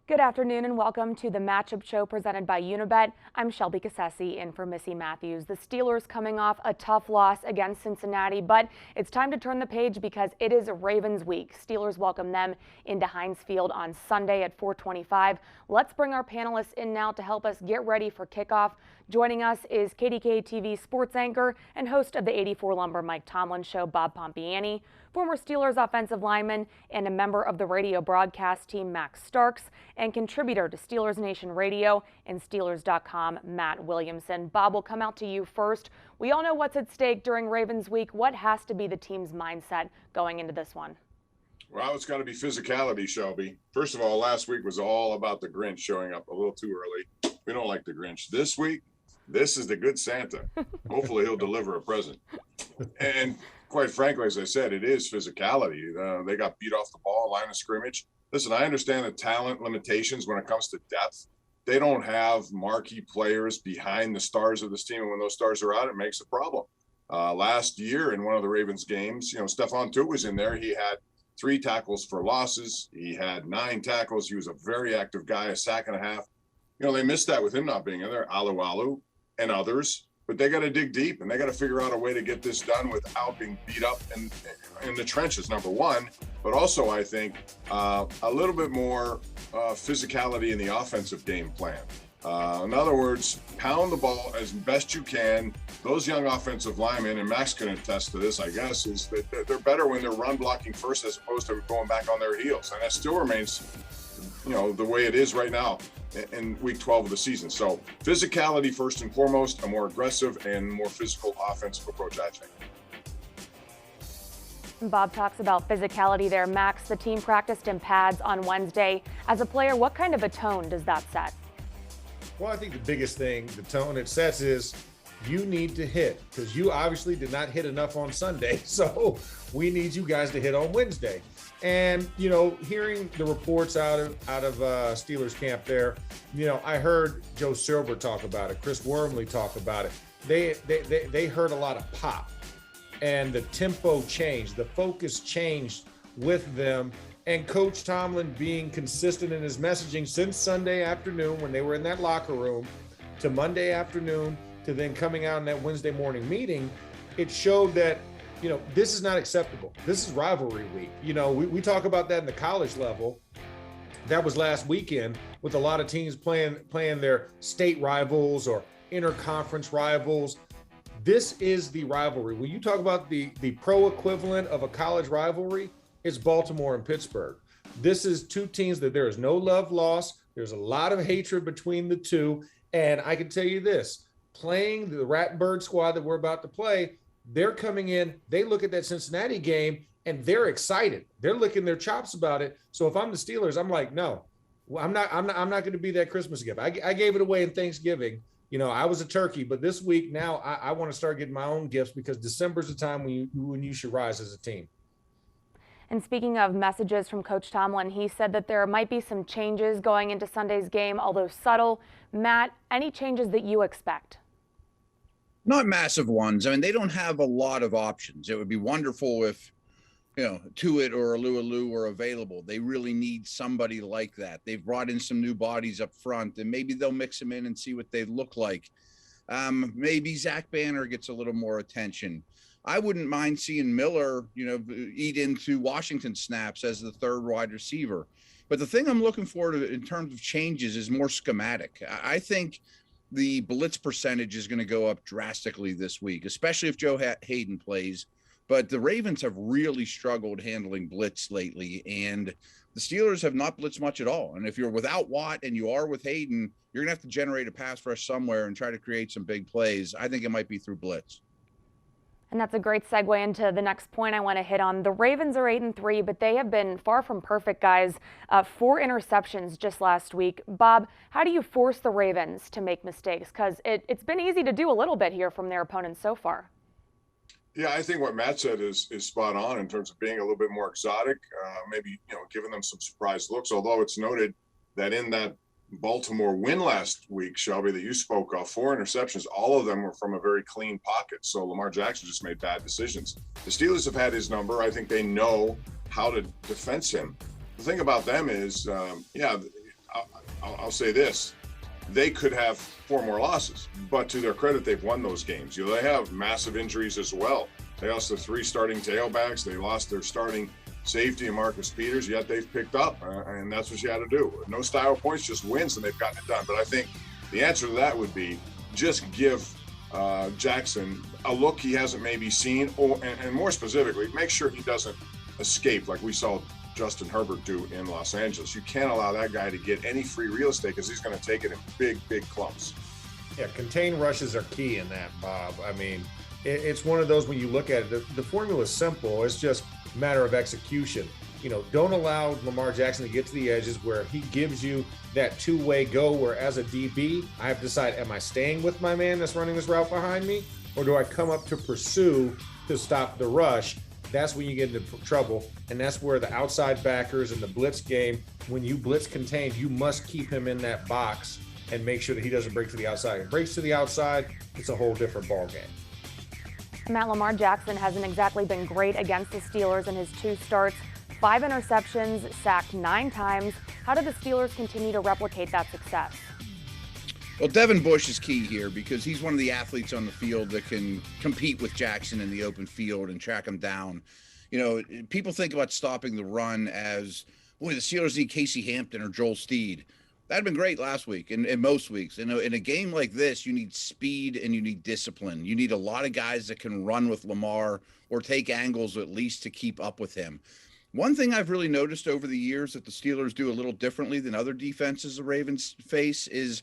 Good afternoon and welcome to the Matchup Show presented by Unibet. I'm Shelby Cassesse in for Missy Matthews. The Steelers coming off a tough loss against Cincinnati, but it's time to turn the page because it is Ravens week. Steelers welcome them into Heinz Field on Sunday at 4:25. Let's bring our panelists in now to help us get ready for kickoff. Joining us is KDKA TV sports anchor and host of the 84 Lumber Mike Tomlin Show, Bob Pompeani, former Steelers offensive lineman and a member of the radio broadcast team, Max Starks, and contributor to Steelers Nation Radio and Steelers.com, Matt Williamson. Bob, will come out to you first. We all know what's at stake during Ravens week. What has to be the team's mindset going into this one? Well, it's got to be physicality, Shelby. First of all, last week was all about the Grinch showing up a little too early. We don't like the Grinch. This week, this is the good Santa. Hopefully he'll deliver a present. And quite frankly, as I said, it is physicality. They got beat off the ball, line of scrimmage. Listen, I understand the talent limitations when it comes to depth. They don't have marquee players behind the stars of this team. And when those stars are out, it makes a problem. Last year in one of the Ravens games, Stephon Tuitt was in there. He had 3 tackles for losses. He had 9 tackles. He was a very active guy, a sack and a half. They missed that with him not being in there, Alu and others. But they got to dig deep, and they got to figure out a way to get this done without being beat up in the trenches, number one. But also, I think, a little bit more physicality in the offensive game plan. In other words, pound the ball as best you can. Those young offensive linemen, and Max can attest to this, I guess, is that they're better when they're run blocking first as opposed to going back on their heels. And that still remains, the way it is right now in week 12 of the season. So physicality first and foremost, a more aggressive and more physical offensive approach, I think. Bob talks about physicality there. Max, the team practiced in pads on Wednesday. As a player, what kind of a tone does that set? Well, I think the biggest thing, the tone it sets is you need to hit, because you obviously did not hit enough on Sunday. So we need you guys to hit on Wednesday. And, hearing the reports out of Steelers camp there, I heard Joe Silver talk about it, Chris Wormley talk about it. They heard a lot of pop, and the tempo changed, the focus changed with them. And Coach Tomlin being consistent in his messaging since Sunday afternoon when they were in that locker room to Monday afternoon to then coming out in that Wednesday morning meeting, it showed that, this is not acceptable. This is rivalry week. We talk about that in the college level. That was last weekend with a lot of teams playing their state rivals or interconference rivals. This is the rivalry. When you talk about the pro equivalent of a college rivalry, it's Baltimore and Pittsburgh. This is 2 teams that there is no love lost. There's a lot of hatred between the two. And I can tell you this, playing the Rat and Bird squad that we're about to play, they're coming in, they look at that Cincinnati game and they're excited. They're licking their chops about it. So if I'm the Steelers, I'm like, no, I'm not going to be that Christmas gift. I gave it away in Thanksgiving. I was a turkey, but this week now I want to start getting my own gifts because December's the time when you should rise as a team. And speaking of messages from Coach Tomlin, he said that there might be some changes going into Sunday's game, although subtle. Matt, any changes that you expect? Not massive ones. I mean, they don't have a lot of options. It would be wonderful if, Tuitt or Alu were available. They really need somebody like that. They've brought in some new bodies up front, and maybe they'll mix them in and see what they look like. Maybe Zach Banner gets a little more attention. I wouldn't mind seeing Miller, eat into Washington snaps as the third wide receiver. But the thing I'm looking for in terms of changes is more schematic. I think the blitz percentage is going to go up drastically this week, especially if Joe Hayden plays. But the Ravens have really struggled handling blitz lately, and the Steelers have not blitzed much at all. And if you're without Watt and you are with Hayden, you're going to have to generate a pass rush somewhere and try to create some big plays. I think it might be through blitz. And that's a great segue into the next point I want to hit on. The Ravens are 8-3, but they have been far from perfect, guys. 4 interceptions just last week. Bob, how do you force the Ravens to make mistakes? Because it's been easy to do a little bit here from their opponents so far. Yeah, I think what Matt said is spot on in terms of being a little bit more exotic, maybe, giving them some surprise looks, although it's noted that in that Baltimore win last week, Shelby, that you spoke of, 4 interceptions, all of them were from a very clean pocket. So Lamar Jackson just made bad decisions. The Steelers have had his number. I think they know how to defense him. The thing about them is, I'll say this. They could have 4 more losses, but to their credit, they've won those games. You know, they have massive injuries as well. They lost their 3 starting tailbacks. They lost their starting safety and Marcus Peters, yet they've picked up, and that's what you had to do. No style points, just wins, and they've gotten it done. But I think the answer to that would be just give Jackson a look he hasn't maybe seen, and more specifically, make sure he doesn't escape like we saw Justin Herbert do in Los Angeles. You can't allow that guy to get any free real estate because he's going to take it in big clumps. Yeah, contained rushes are key in that, Bob. I mean, it's one of those when you look at it, the formula is simple. It's just a matter of execution. You know, don't allow Lamar Jackson to get to the edges where he gives you that two-way go where as a DB, I have to decide, am I staying with my man that's running this route behind me, or do I come up to pursue to stop the rush? That's when you get into trouble, and that's where the outside backers and the blitz game, when you blitz contained, you must keep him in that box and make sure that he doesn't break to the outside. If he breaks to the outside, it's a whole different ball game. Matt, Lamar Jackson hasn't exactly been great against the Steelers in his 2 starts. 5 interceptions, sacked 9 times. How do the Steelers continue to replicate that success? Well, Devin Bush is key here because he's one of the athletes on the field that can compete with Jackson in the open field and track him down. You know, people think about stopping the run as, boy, the Steelers need Casey Hampton or Joel Steed. That'd been great last week and most weeks. You know, in a game like this, you need speed and you need discipline. You need a lot of guys that can run with Lamar or take angles at least to keep up with him. One thing I've really noticed over the years that the Steelers do a little differently than other defenses the Ravens face is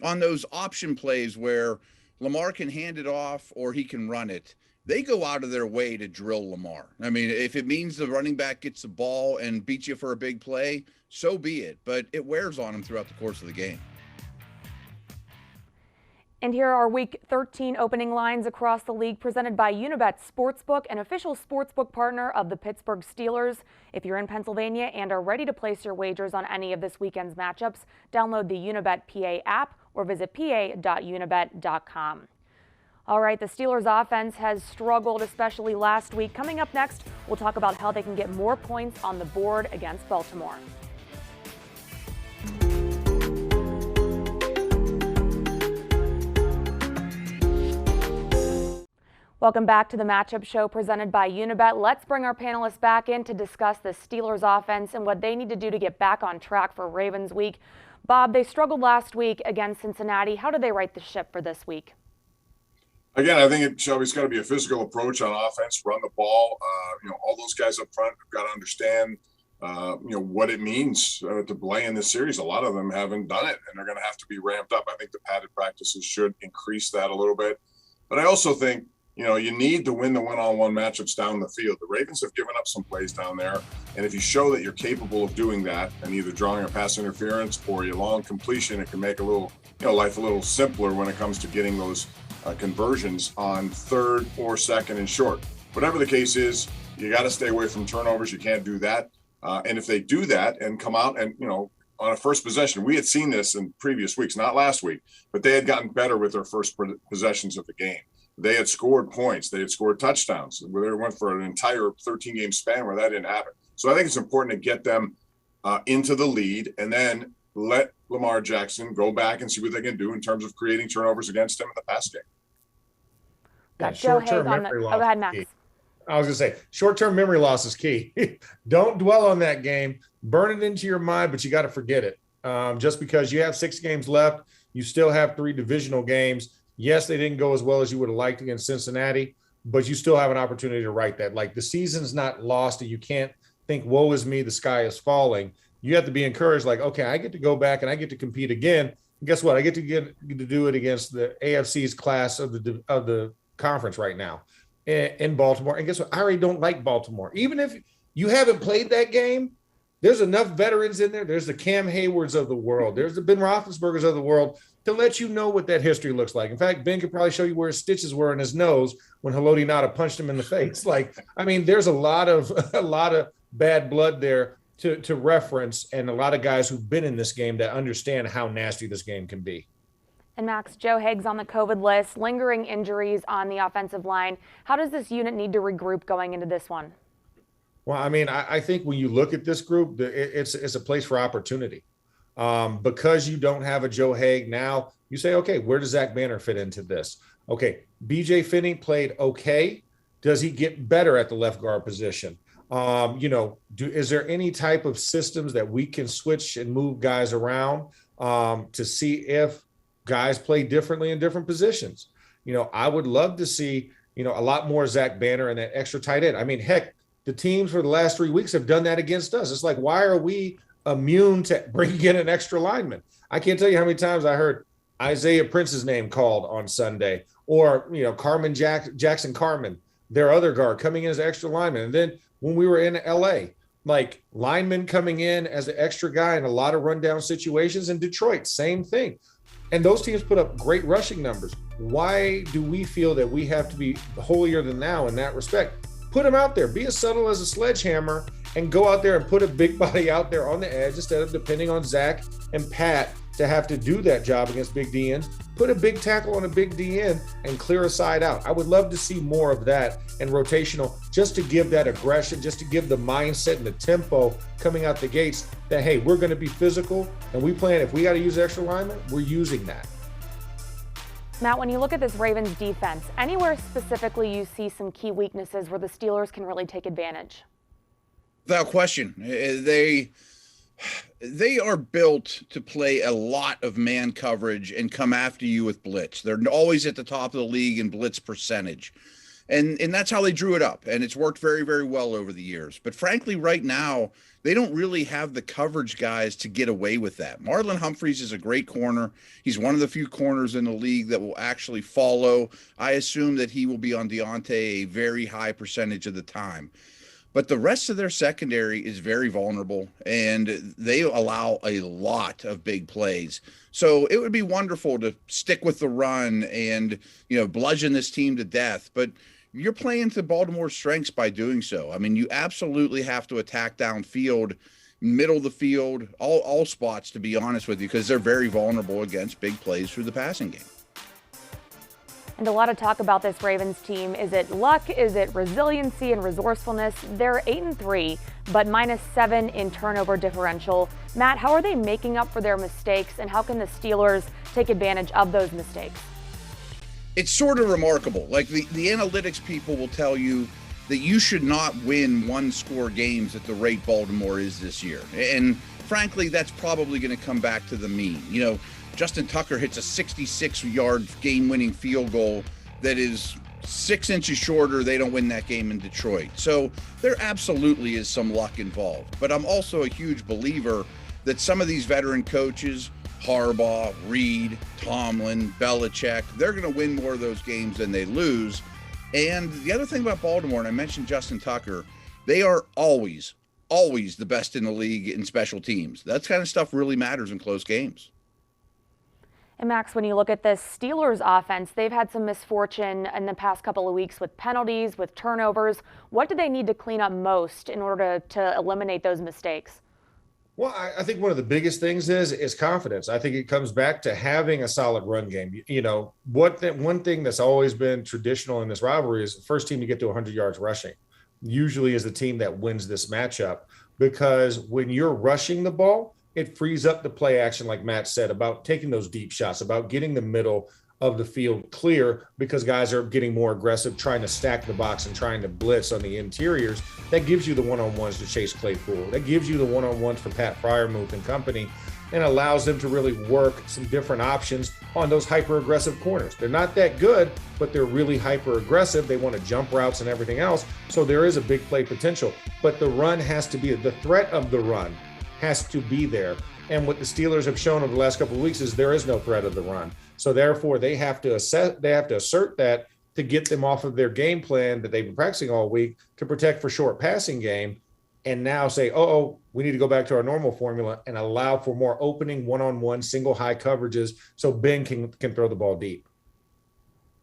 on those option plays where Lamar can hand it off or he can run it. They go out of their way to drill Lamar. I mean, if it means the running back gets the ball and beats you for a big play, so be it. But it wears on him throughout the course of the game. And here are Week 13 opening lines across the league presented by Unibet Sportsbook, an official sportsbook partner of the Pittsburgh Steelers. If you're in Pennsylvania and are ready to place your wagers on any of this weekend's matchups, download the Unibet PA app or visit pa.unibet.com. All right, the Steelers offense has struggled, especially last week. Coming up next, we'll talk about how they can get more points on the board against Baltimore. Welcome back to the Matchup Show presented by Unibet. Let's bring our panelists back in to discuss the Steelers offense and what they need to do to get back on track for Ravens week. Bob, they struggled last week against Cincinnati. How do they right the ship for this week? Again, I think Shelby's got to be a physical approach on offense, run the ball. All those guys up front have got to understand, what it means to play in this series. A lot of them haven't done it, and they're going to have to be ramped up. I think the padded practices should increase that a little bit. But I also think, you need to win the one-on-one matchups down the field. The Ravens have given up some plays down there, and if you show that you're capable of doing that and either drawing a pass interference or a long completion, it can make life a little simpler when it comes to getting those conversions on 3rd or 2nd and short. Whatever the case is, you got to stay away from turnovers. You can't do that. And if they do that and come out and, on a first possession, we had seen this in previous weeks, not last week, but they had gotten better with their first possessions of the game. They had scored points. They had scored touchdowns. They went for an entire 13-game span where that didn't happen. So I think it's important to get them into the lead and then let Lamar Jackson go back and see what they can do in terms of creating turnovers against him in the pass game. Got Joe Haig on the. Oh, go ahead, Max. I was going to say, short-term memory loss is key. Don't dwell on that game. Burn it into your mind, but you got to forget it. Just because you have 6 games left, you still have 3 divisional games. Yes, they didn't go as well as you would have liked against Cincinnati, but you still have an opportunity to right that. Like, the season's not lost, and you can't think, woe is me, the sky is falling. You have to be encouraged, like, okay, I get to go back and I get to compete again. And guess what? I get to do it against the AFC's class of the conference right now in Baltimore. And guess what? I already don't like Baltimore. Even if you haven't played that game, there's enough veterans in there. There's the Cam Haywards of the world. There's the Ben Roethlisbergers of the world to let you know what that history looks like. In fact, Ben could probably show you where his stitches were in his nose when Haloti Ngata punched him in the face. There's a lot of bad blood there to reference, and a lot of guys who've been in this game that understand how nasty this game can be. And Max, Joe Haig's on the COVID list, lingering injuries on the offensive line. How does this unit need to regroup going into this one? Well, I think when you look at this group, it's a place for opportunity. Because you don't have a Joe Haeg now, you say, okay, where does Zach Banner fit into this? Okay, BJ Finney played okay. Does he get better at the left guard position? Is there any type of systems that we can switch and move guys around to see if guys play differently in different positions? I would love to see, a lot more Zach Banner and that extra tight end. I mean, heck, the teams for the last 3 weeks have done that against us. It's like, why are we immune to bringing in an extra lineman? I can't tell you how many times I heard Isaiah Prince's name called on Sunday, or, Carmen Jackson Carmen, their other guard, coming in as an extra lineman. And then when we were in LA, like linemen coming in as an extra guy in a lot of rundown situations. In Detroit, same thing. And those teams put up great rushing numbers. Why do we feel that we have to be holier than thou in that respect? Put them out there. Be as subtle as a sledgehammer and go out there and put a big body out there on the edge instead of depending on Zach and Pat to have to do that job against big DNs. Put a big tackle on a big DN and clear a side out. I would love to see more of that and rotational, just to give that aggression, just to give the mindset and the tempo coming out the gates that, hey, we're going to be physical and we plan, if we got to use extra linemen, we're using that. Matt, when you look at this Ravens defense, anywhere specifically you see some key weaknesses where the Steelers can really take advantage? Without question. They are built to play a lot of man coverage and come after you with blitz. They're always at the top of the league in blitz percentage. And that's how they drew it up. And it's worked very, very well over the years. But frankly, right now, they don't really have the coverage guys to get away with that. Marlon Humphreys is a great corner. He's one of the few corners in the league that will actually follow. I assume that he will be on Deontay a very high percentage of the time. But the rest of their secondary is very vulnerable, and they allow a lot of big plays. So it would be wonderful to stick with the run and, bludgeon this team to death. But you're playing to Baltimore's strengths by doing so. I mean, you absolutely have to attack downfield, middle of the field, all spots, to be honest with you, because they're very vulnerable against big plays through the passing game. And a lot of talk about this Ravens team. Is it luck? Is it resiliency and resourcefulness? They're 8-3, but -7 in turnover differential. Matt, how are they making up for their mistakes, and how can the Steelers take advantage of those mistakes? It's sort of remarkable. Like the analytics people will tell you that you should not win one-score games at the rate Baltimore is this year. And frankly, that's probably going to come back to the mean. Justin Tucker hits a 66-yard game-winning field goal that is 6 inches shorter. They don't win that game in Detroit. So there absolutely is some luck involved. But I'm also a huge believer that some of these veteran coaches, Harbaugh, Reed, Tomlin, Belichick, they're going to win more of those games than they lose. And the other thing about Baltimore, and I mentioned Justin Tucker, they are always the best in the league in special teams. That kind of stuff really matters in close games. And Max, when you look at this Steelers offense, they've had some misfortune in the past couple of weeks with penalties, with turnovers. What do they need to clean up most in order to eliminate those mistakes? Well, I think one of the biggest things is confidence. I think it comes back to having a solid run game. One thing that's always been traditional in this rivalry is the first team to get to 100 yards rushing usually is the team that wins this matchup, because when you're rushing the ball, it frees up the play action, like Matt said, about taking those deep shots, about getting the middle of the field clear, because guys are getting more aggressive, trying to stack the box and trying to blitz on the interiors. That gives you the one-on-ones to Chase Claypool. That gives you the one-on-ones for Pat Fryermuth and company, and allows them to really work some different options on those hyper-aggressive corners. They're not that good, but they're really hyper-aggressive. They want to jump routes and everything else, so there is a big play potential. But the run has to be, the threat of the run has to be there. And what the Steelers have shown over the last couple of weeks is there is no threat of the run. So therefore they have to assert that to get them off of their game plan that they've been practicing all week to protect for short passing game, and now say, we need to go back to our normal formula and allow for more opening one-on-one single high coverages so Ben can throw the ball deep.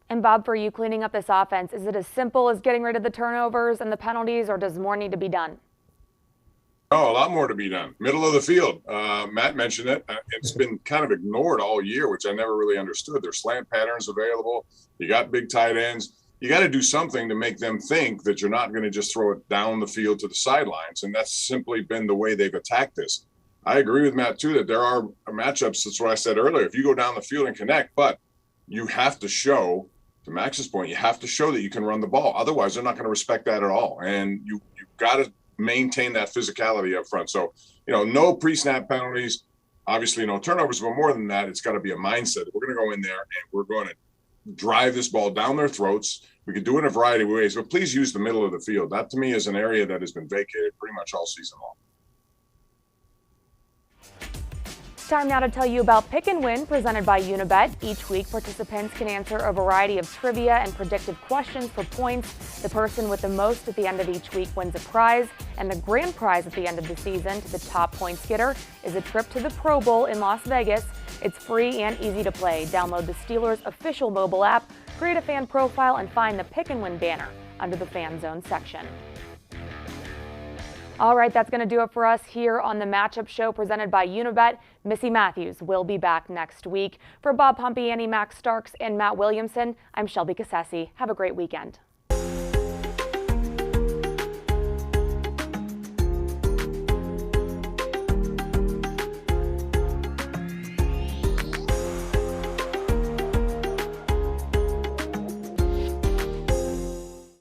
And Bob, for you cleaning up this offense, is it as simple as getting rid of the turnovers and the penalties, or does more need to be done? Oh, a lot more to be done. Middle of the field. Matt mentioned it. It's been kind of ignored all year, which I never really understood. There's slant patterns available. You got big tight ends. You got to do something to make them think that you're not going to just throw it down the field to the sidelines. And that's simply been the way they've attacked this. I agree with Matt too, that there are matchups. That's what I said earlier. If you go down the field and connect, but you have to show, to Max's point, you have to show that you can run the ball. Otherwise, they're not going to respect that at all. And you've got to maintain that physicality up front. So, no pre-snap penalties, obviously no turnovers, but more than that, it's got to be a mindset. We're going to go in there and we're going to drive this ball down their throats. We can do it in a variety of ways, but please use the middle of the field. That to me is an area that has been vacated pretty much all season long. Time now to tell you about Pick and Win, presented by Unibet. Each week, participants can answer a variety of trivia and predictive questions for points. The person with the most at the end of each week wins a prize, and the grand prize at the end of the season to the top points getter is a trip to the Pro Bowl in Las Vegas. It's free and easy to play. Download the Steelers' official mobile app, create a fan profile, and find the Pick and Win banner under the Fan Zone section. All right, that's going to do it for us here on the Matchup Show presented by Unibet. Missy Matthews will be back next week. For Bob Pompeani, Max Starks, and Matt Williamson, I'm Shelby Cassesse. Have a great weekend.